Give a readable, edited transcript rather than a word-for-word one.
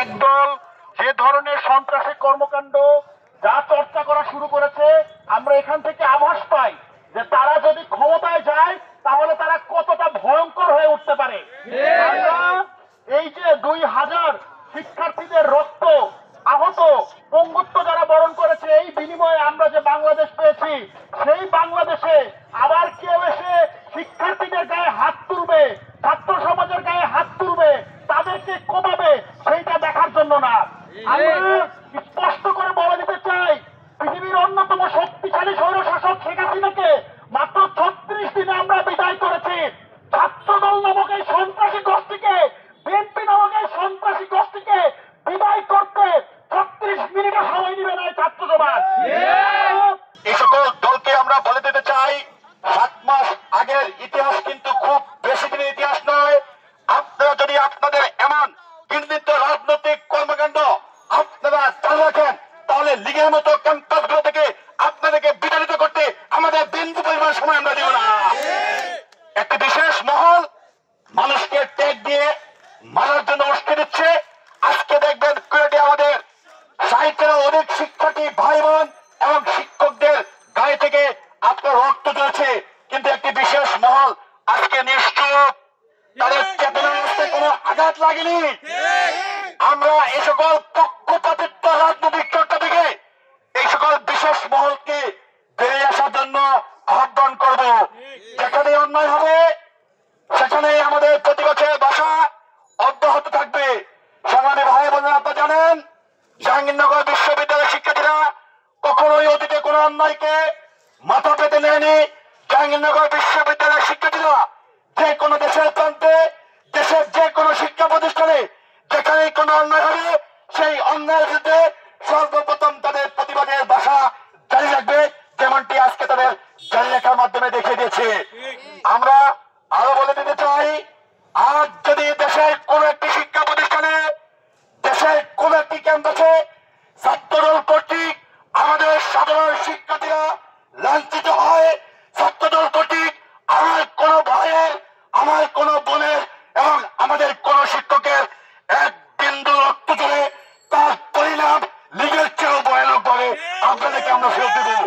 একদল যে ধরনের সন্ত্রাসী কর্মকাণ্ড যা চর্চা করা শুরু করেছে, আমরা এখান থেকে আভাস পাই যে তারা যদি ক্ষমতায় যায় তাহলে তারা কতটা ভয়ঙ্কর হয়ে উঠতে পারে। আমরা এই যে 2000 শিক্ষার্থীদের রক্ত, আহত, পঙ্গুত্ব যারা বরণ করেছে, এই বিনিময়ে আমরা যে বাংলাদেশ পেয়েছি, সেই বাংলাদেশে আবার কেউ এসে শিক্ষার্থীদের গায়ে হাত তুলবে, ছাত্র সমাজের গায়ে হাত তুলবে, তাদেরকে কমাবে, সেইটা দেখার জন্য না। আমরা স্পষ্ট করে বলে দিতে চাই, পৃথিবীর অন্যতম শক্তিশালী স্বৈরশাসক শেখ হাসিনাকে মাত্র 36 দিনে আমরা বিদায় করেছি। ছাত্রদল নামক এই সন্ত্রাসী গোষ্ঠীকে, বিএনপি নামক এই সন্ত্রাসী গোষ্ঠীকে বিদায় করতে 36 মিনিটও সময় নিবে না ছাত্র সমাজ। এই সকল দলকে আমরা বলে দিতে চাই, 7 মাস আগের ইতিহাস কিন্তু খুব বেশি দিনের ইতিহাস নয়। আপনারা যদি আপনাদের এমন ঘৃণিত রাজনৈতিক কর্মকাণ্ড আপনারা চালু রাখেন, তাহলে লীগের মতো ক্যাম্পাসগুলো থেকে আপনাদেরকে বিতাড়িত করতে আমাদের বিন্দু পরিমাণ সময় আমরা দেব না। একটি বিশেষ মহল মানুষকে ট্যাগ দিয়ে মারার জন্য উস্কে দিচ্ছে। আজকে দেখবেন কুয়েটে আমাদের 60-এরও অধিক শিক্ষার্থী ভাই বোন এবং শিক্ষকদের গায়ে থেকে আপনার রক্ত ঝরছে, কিন্তু একটি বিশেষ মহল আজকে নিশ্চুপ, তাদের চেতনা অবস্থায় কোনো আঘাত লাগেনি। আমরা এই সকল পক্ষপাতিত্ব রাজনৈতিক চর্চা থেকে এই সকল বিশেষ মহলকে বেরিয়ে আসার জন্য আহ্বান করব। যেখানে অন্যায় হবে সেখানে আমাদের প্রতিবাদের ভাষা অব্যাহত থাকবে। সংগ্রামী ভাই বোনেরা, আপনারা জানেন জাহাঙ্গীরনগর বিশ্ববিদ্যালয়ের শিক্ষার্থীরা কখনোই অতীতে কোনো অন্যায়কে মাথা পেতে নেয়নি। জাহাঙ্গীরনগর বিশ্ববিদ্যালয়ের শিক্ষার্থীরা যে কোনো দেশের প্রান্তে, দেশের যে কোনো শিক্ষা প্রতিষ্ঠানে যেখানেই কোনো অন্যায় হবে, সেই অন্যায়ের বিরুদ্ধে সর্বপ্রথম তাদের প্রতিবাদের ভাষা জারি রাখবে, যেমনটি আজকে তাদের জারি রাখার মাধ্যমে দেখিয়ে দিয়েছে। আমরা আরো বলে দিতে চাই, আজ যদি দেশের কোন একটি শিক্ষা প্রতিষ্ঠানে, দেশের কোন একটি ক্যাম্পাসে ছাত্রদল কর্তৃক আমাদের সাধারণ শিক্ষার্থীরা লাঞ্ছিত হয়, ছাত্রদল কর্তৃক আমার কোন ভাইয়ের, আমার কোন বোনের এবং আমাদের কোন শিক্ষকের এক বিন্দু রক্ত চলে, তার পরিণাম লীগের চেয়েও ভয়ানক ভাবে আপনাদেরকে আমরা ফেরত দেব।